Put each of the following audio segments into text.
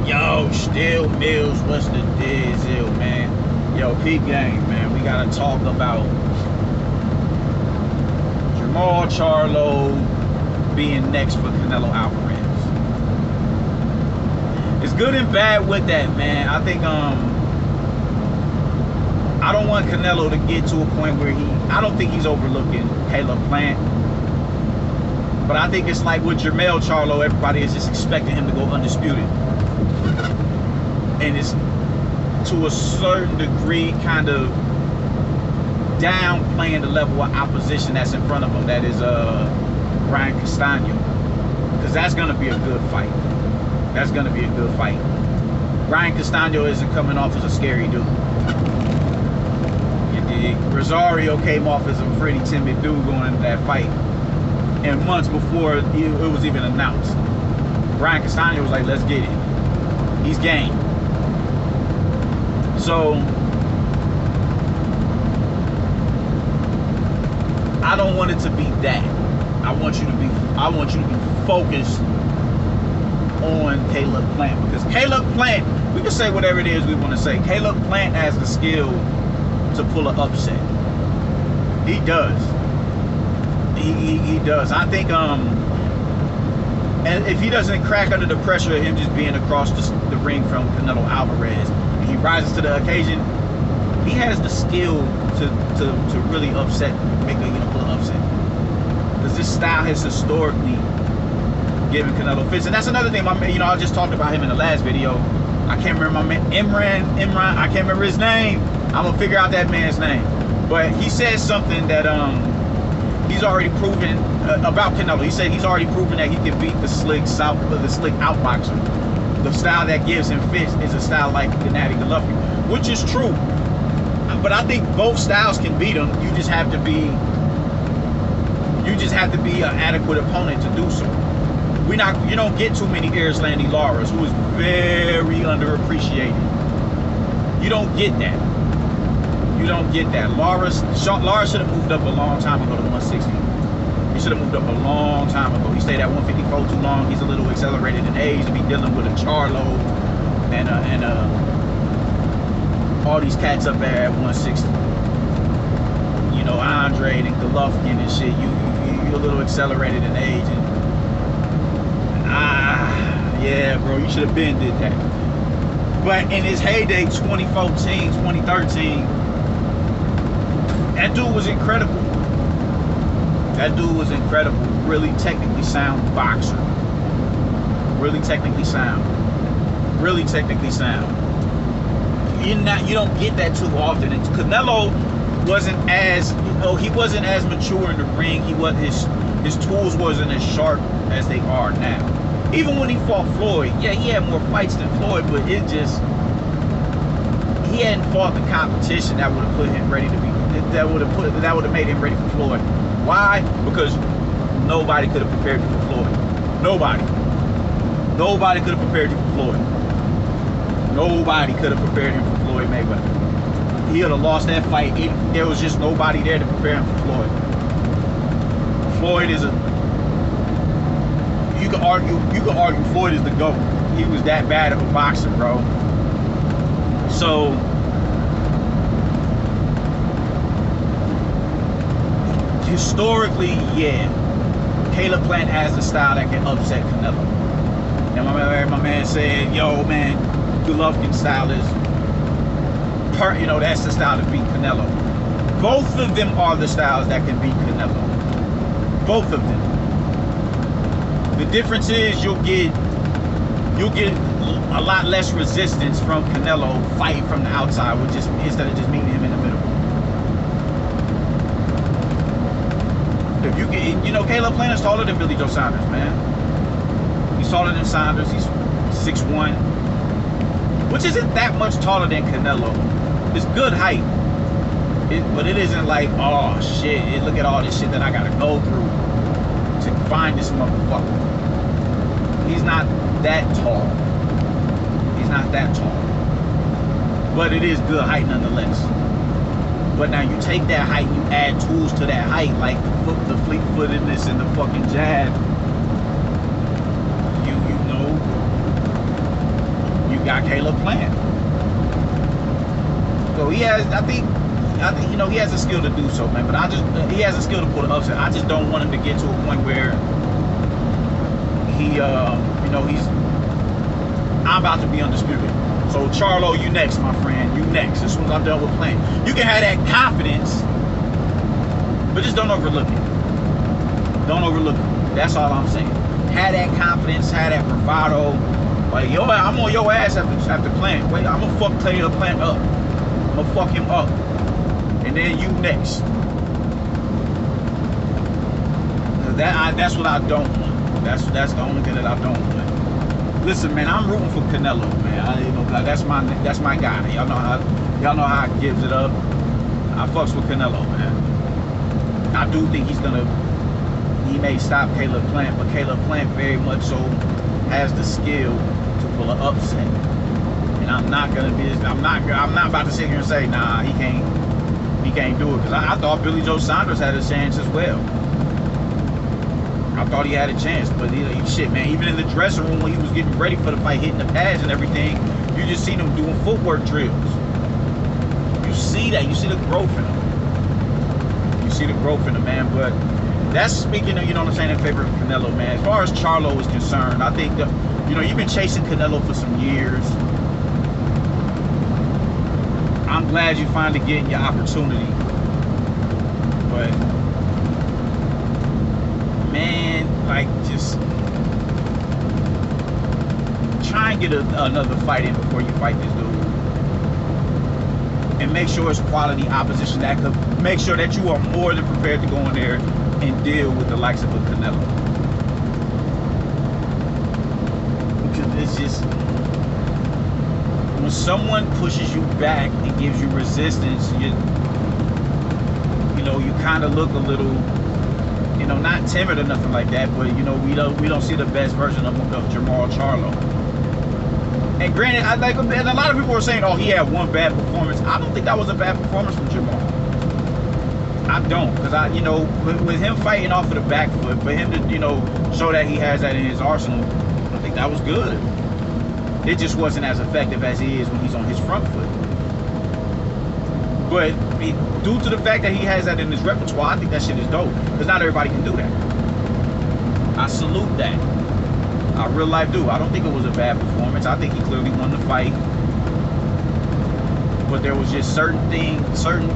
Yo, Still Mills, what's the deal, man? Yo, peep game, man. We gotta talk about Charlo being next for Canelo Alvarez. It's good and bad with that, man. I think I don't want Canelo to get to a point where I don't think he's overlooking Caleb Plant. But I think it's like with Charlo, everybody is just expecting him to go undisputed. And it's to a certain degree kind of downplaying the level of opposition that's in front of him. That is Ryan Castano. Because that's going to be a good fight. That's going to be a good fight. Ryan Castano isn't coming off as a scary dude. You dig? Rosario came off as a pretty timid dude going into that fight. And months before it was even announced, Ryan Castano was like, let's get it. He's game. So I don't want it to be that. I want you to be focused on Caleb Plant, because Caleb Plant, we can say whatever it is we want to say. Caleb Plant has the skill to pull an upset. He does. He does. I think and if he doesn't crack under the pressure of him just being across the ring from Canelo Alvarez, and he rises to the occasion, he has the skill to really upset, pull an upset. Because this style has historically given Canelo fits. And that's another thing, I just talked about him in the last video. I can't remember my man, Imran, I can't remember his name. I'm gonna figure out that man's name. But he said something that he's already proven about Canelo. He said he's already proven that he can beat the slick outboxer. The style that gives him fits is a style like Gennady Golovkin, which is true. But I think both styles can beat him. You just have to be an adequate opponent to do so. You don't get too many Erislandy Laras, who is very underappreciated. You don't get that. You don't get that. Lara should have moved up a long time ago to 160. He should have moved up a long time ago. He stayed at 154 too long. He's a little accelerated in age to be dealing with a Charlo and all these cats up there at 160. You know, Andre and Golovkin and shit. You're a little accelerated in age, and yeah, bro, you should have been did that. But in his heyday, 2014, 2013. That dude was incredible. That dude was incredible. Really technically sound boxer. Really technically sound. Really technically sound. You don't get that too often. And Canelo wasn't as, he wasn't as mature in the ring. His tools wasn't as sharp as they are now. Even when he fought Floyd, yeah, he had more fights than Floyd, but he hadn't fought the competition that would have put him ready to be. That would have made him ready for Floyd. Why? Because nobody could have prepared you for Floyd. Nobody could have prepared you for Floyd. Nobody could have prepared him for Floyd Mayweather. He would have lost that fight. There was just nobody there to prepare him for Floyd. Floyd is you can argue Floyd is the GOAT. He was that bad of a boxer, bro. So historically, yeah, Caleb Plant has the style that can upset Canelo. And my man said, yo, man, Golovkin style is, that's the style to beat Canelo. Both of them are the styles that can beat Canelo. Both of them. The difference is you'll get a lot less resistance from Canelo fighting from the outside, instead of just meeting him in the middle. If you get, Caleb Plant is taller than Billy Joe Saunders, man. He's taller than Saunders. He's 6'1", which isn't that much taller than Canelo. It's good height, but it isn't like, oh shit, look at all this shit that I gotta go through to find this motherfucker. He's not that tall. He's not that tall, but it is good height nonetheless. But now you take that height and you add tools to that height, like the fleet-footedness and the fucking jab. got Caleb Plant. So he has, I think, you know, he has the skill to do so, man. But he has the skill to pull the upset. I just don't want him to get to a point where he, you know, I'm about to be undisputed. So Charlo, you next, my friend. You next. As soon as I'm done with playing, you can have that confidence, but just don't overlook it. Don't overlook it. That's all I'm saying. Have that confidence, have that bravado. Like, yo, I'm on your ass after playing. Wait, I'm gonna fuck Caleb Plant up. I'm gonna fuck him up. And then you next. That's what I don't want. That's the only thing that I don't want. Listen, man, I'm rooting for Canelo, man. You know, that's my guy. Y'all know how I gives it up. I fucks with Canelo, man. I do think he may stop Caleb Plant, but Caleb Plant very much so has the skill to pull an upset. And I'm not about to sit here and say, nah, he can't do it, because I thought Billy Joe Saunders had a chance as well. I thought he had a chance, but you know, shit, man. Even in the dressing room when he was getting ready for the fight, hitting the pads and everything, you just seen him doing footwork drills. You see that. You see the growth in him. You see the growth in him, man. But that's speaking of, you know what I'm saying, in favor of Canelo, man. As far as Charlo is concerned, I think that, you know, you've been chasing Canelo for some years. I'm glad you finally getting your opportunity, but man, like, just try and get another fight in before you fight this dude, and make sure it's quality opposition that could make sure that you are more than prepared to go in there and deal with the likes of a Canelo. Because it's just, when someone pushes you back and gives you resistance, you know, you kind of look a little, you know, not timid or nothing like that, but you know, we don't see the best version of Jermall Charlo. And granted, and a lot of people were saying, oh, he had one bad performance. I don't think that was a bad performance from Jermall. I don't, because you know, with him fighting off of the back foot, for him to, you know, show that he has that in his arsenal, I think that was good. It just wasn't as effective as he is when he's on his front foot. But due to the fact that he has that in his repertoire, I think that shit is dope, because not everybody can do that. I salute that. I real life do. I don't think it was a bad performance. I think he clearly won the fight. But there was just certain things, certain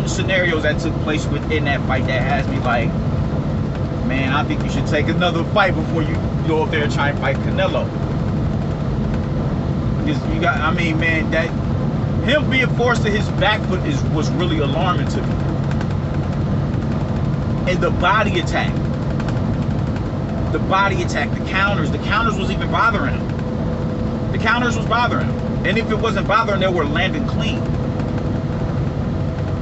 scenarios that took place within that fight that has me like, man, I think you should take another fight before you go up there and try and fight Canelo. Because you got, I mean, man, that him being forced to his back foot was really alarming to me. And the body attack, the counters was even bothering him. The counters was bothering him. And if it wasn't bothering, they were landing clean.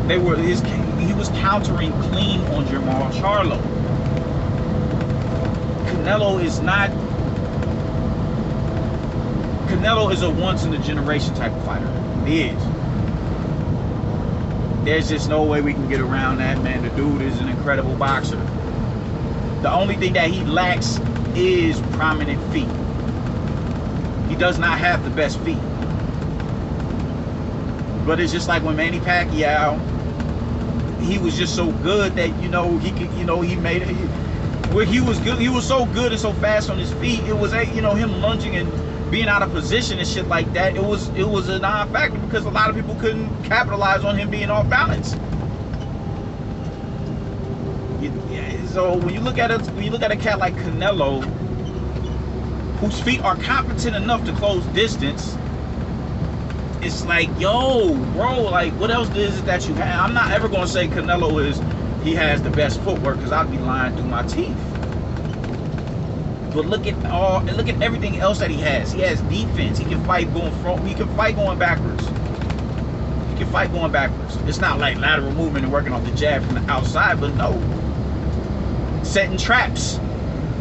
He was countering clean on Jermall Charlo. Canelo is a once in a generation type of fighter. He is. There's just no way we can get around that, man. The dude is an incredible boxer. The only thing that he lacks is prominent feet. He does not have the best feet. But it's just like when Manny Pacquiao, he was just so good that, you know, he could, you know, he made it. Where he was good, he was so good and so fast on his feet. It was, you know, him lunging and being out of position and shit like that. It was a non-factor because a lot of people couldn't capitalize on him being off balance. So when you look at a cat like Canelo, whose feet are competent enough to close distance, it's like, yo, bro, like, what else is it that you have? I'm not ever going to say Canelo he has the best footwork, because I'd be lying through my teeth. But look at everything else that he has. He has defense. He can fight going front. He can fight going backwards. It's not like lateral movement and working off the jab from the outside, but no. Setting traps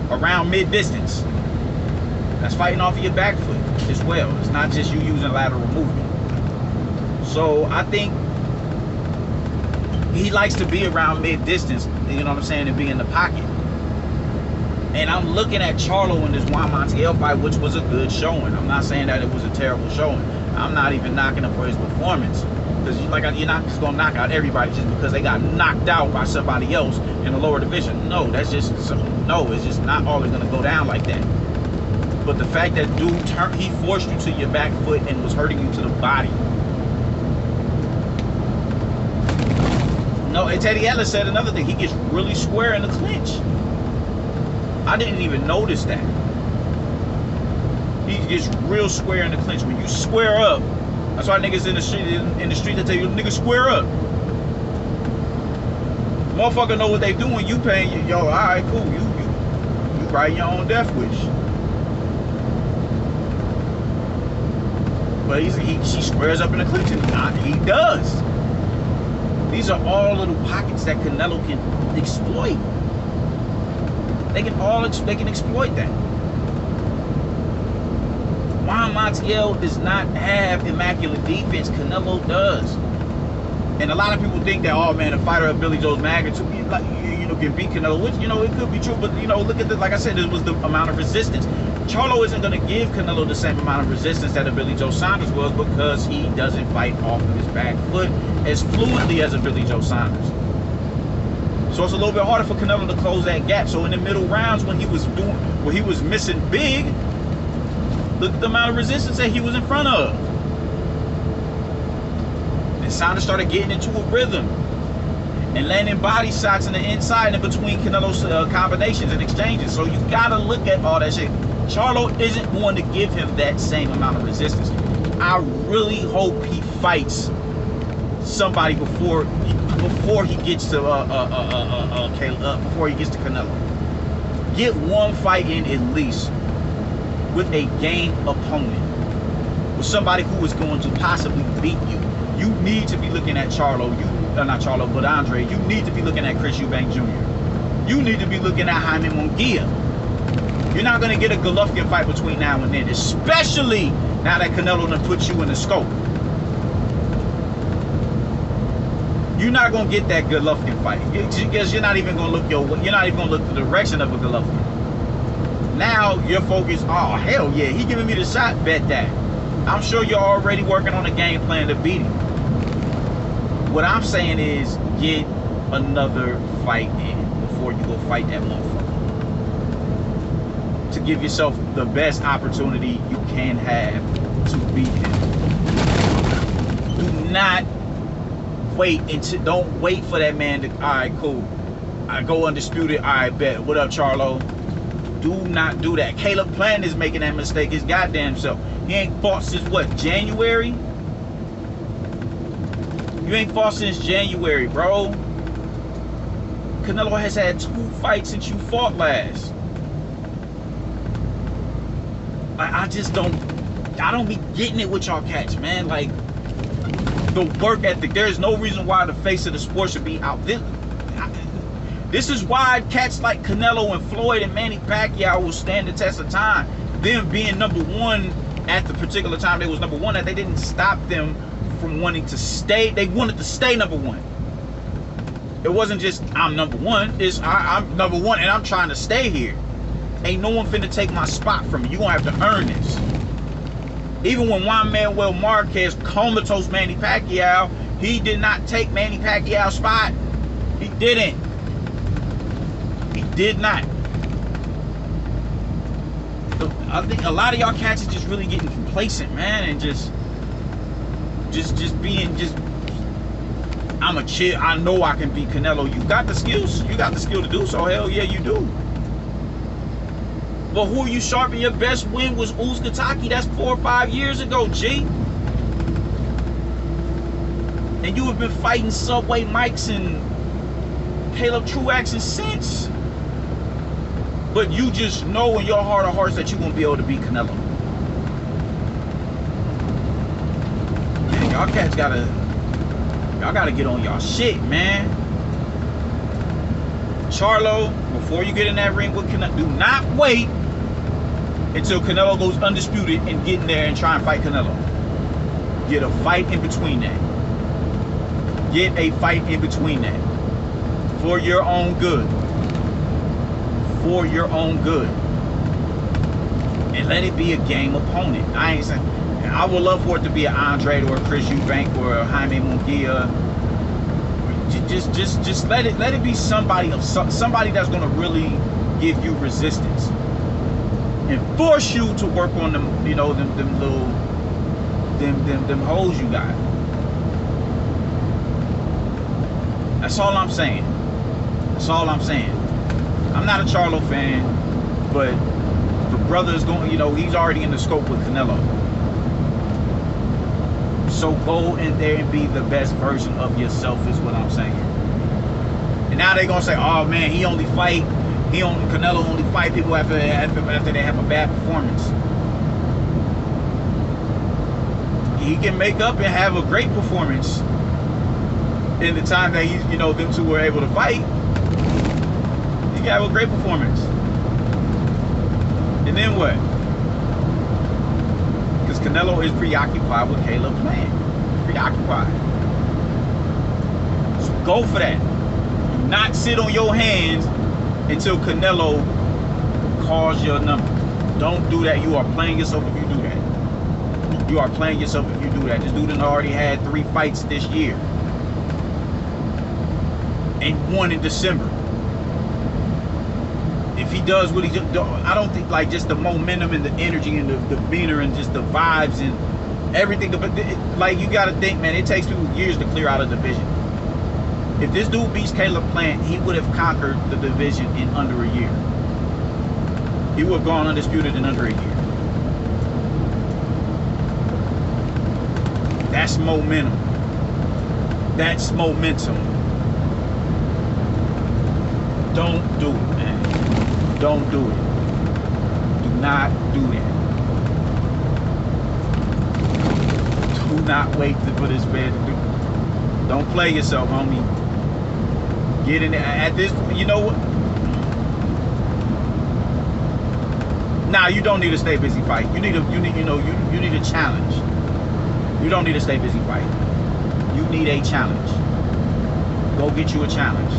around mid-distance. That's fighting off of your back foot as well. It's not just you using lateral movement. So I think he likes to be around mid-distance, you know what I'm saying, and be in the pocket. And I'm looking at Charlo in this Juan Montiel fight, which was a good showing. I'm not saying that it was a terrible showing. I'm not even knocking him for his performance. Because you're not just going to knock out everybody just because they got knocked out by somebody else in the lower division. No, that's just no. It's just not always going to go down like that. But the fact that dude he forced you to your back foot and was hurting you to the body. No, and Teddy Atlas said another thing. He gets really square in the clinch. I didn't even notice that. He gets real square in the clinch. When you square up, that's why niggas in the street they tell you, niggas square up. Motherfucker know what they doing. You paying yo, all right, cool. You write your own death wish. But she squares up in the clinch, and he does. These are all little pockets that Canelo can exploit. They can exploit that. Juan Montiel does not have immaculate defense. Canelo does. And a lot of people think that, oh man, a fighter of Billy Joe's magnitude, can beat Canelo, which, it could be true, but, look at like I said, it was the amount of resistance. Charlo isn't going to give Canelo the same amount of resistance that a Billy Joe Saunders was because he doesn't fight off of his back foot as fluently as a Billy Joe Saunders. So it's a little bit harder for Canelo to close that gap. So in the middle rounds when he was missing big, look at the amount of resistance that he was in front of. And Saunders started getting into a rhythm and landing body shots in the inside and between Canelo's combinations and exchanges. So you gotta look at all that shit. Charlo isn't going to give him that same amount of resistance. I really hope he fights somebody before he gets to before he gets to Canelo. Get one fight in at least with a game opponent, with somebody who is going to possibly beat you. You need to be looking at Charlo. Not Charlo, but Andre. You need to be looking at Chris Eubank Jr. You need to be looking at Jaime Munguia. You're not going to get a Golovkin fight between now and then, especially now that Canelo done put you in the scope. You're not going to get that Golovkin fight because you're not even going to look you're not even going to look the direction of a Golovkin. Now you're focused. Oh hell yeah, he giving me the shot. Bet that. I'm sure you're already working on a game plan to beat him. What I'm saying is get another fight in before you go fight that motherfucker. To give yourself the best opportunity you can have to beat him. Do not wait until, don't wait for that man to, all right, cool. I go undisputed, all right, bet. What up, Charlo? Do not do that. Caleb Plant is making that mistake his goddamn self. He ain't fought since what, January? You ain't fought since January, bro. Canelo has had 2 fights since you fought last. I don't be getting it with y'all cats, man. Like, the work ethic. There's no reason why the face of the sport should be out. This is why cats like Canelo and Floyd and Manny Pacquiao will stand the test of time. Them being number 1 at the particular time they was number 1, that they didn't stop them from wanting to stay. They wanted to stay number 1. It wasn't just I'm number 1. It's I'm number 1 and I'm trying to stay here. Ain't no one finna take my spot from me. You gonna have to earn this. Even when Juan Manuel Marquez comatose Manny Pacquiao, he did not take Manny Pacquiao's spot. He didn't. He did not. I think a lot of y'all cats are just really getting complacent, man, and just being I'm a chill. I know I can beat Canelo. You got the skills. You got the skill to do so. Hell yeah, you do. But who are you sharpening? Your best win was Uzgataki. That's 4 or 5 years ago, G. And you have been fighting Subway Mikes and Caleb Truax since. But you just know in your heart of hearts that you're going to be able to beat Canelo. Man, y'all cats gotta get on y'all shit, man. Charlo, before you get in that ring with Canelo, do not wait until Canelo goes undisputed and get in there and try and fight Canelo. Get a fight in between that. Get a fight in between that. For your own good. for your own good. And let it be a game opponent. I ain't saying, I would love for it to be an Andre or a Chris Eubank or a Jaime Munguia. Just let it be somebody that's gonna really give you resistance and force you to work on them, you know, them little them holes you got. That's all I'm saying. That's all I'm saying. I'm not a Charlo fan, but the brother is going, you know, he's already in the scope with Canelo. So go in there and be the best version of yourself is what I'm saying. And now they're gonna say, oh man, Canelo only fight people after they have a bad performance. He can make up and have a great performance in the time that he's, you know, them two were able to fight. He can have a great performance. And then what? Because Canelo is preoccupied with Caleb playing. Preoccupied. So go for that. Do not sit on your hands until Canelo calls your number. Don't do that. You are playing yourself if you do that. You are playing yourself if you do that. This dude already had 3 fights this year. And 1 in December. If he does what he just, I don't think, like, just the momentum and the energy and the demeanor and just the vibes and everything, but like, you gotta think, man, it takes people years to clear out a division. If this dude beats Caleb Plant, he would have conquered the division in under a year. He would have gone undisputed in under a year. That's momentum. That's momentum. Don't do it, man. Don't do it. Do not do that. Do not wait for this man to do. Don't play yourself, homie. Get in there. At this, you know what? Nah, you don't need to stay busy fighting. You need a challenge. You don't need to stay busy fighting. You need a challenge. Go get you a challenge.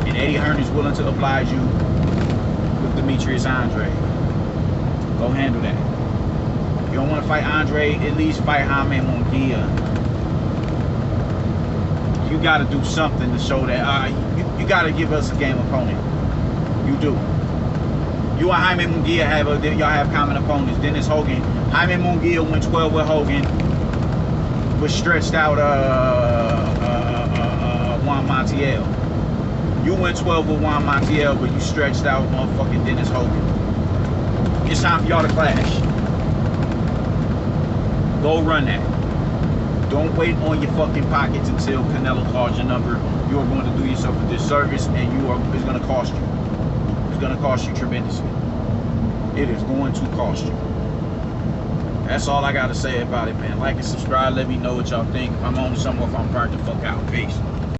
And Eddie Hearn is willing to oblige you with Demetrius Andre. Go handle that. If you don't want to fight Andre, at least fight Jaime Munguia. You got to do something to show that you got to give us a game opponent. You do. You and Jaime Munguia y'all have common opponents. Dennis Hogan. Jaime Munguia went 12 with Hogan. Was stretched out Juan Montiel. You went 12 with Juan Montiel, but you stretched out motherfucking Dennis Hogan. It's time for y'all to clash. Go run that. Don't wait on your fucking pockets until Canelo calls your number. You are going to do yourself a disservice, and it's going to cost you. It's going to cost you tremendously. It is going to cost you. That's all I got to say about it, man. Like and subscribe. Let me know what y'all think. If I'm on somewhere, if I'm burnt the fuck out. Peace.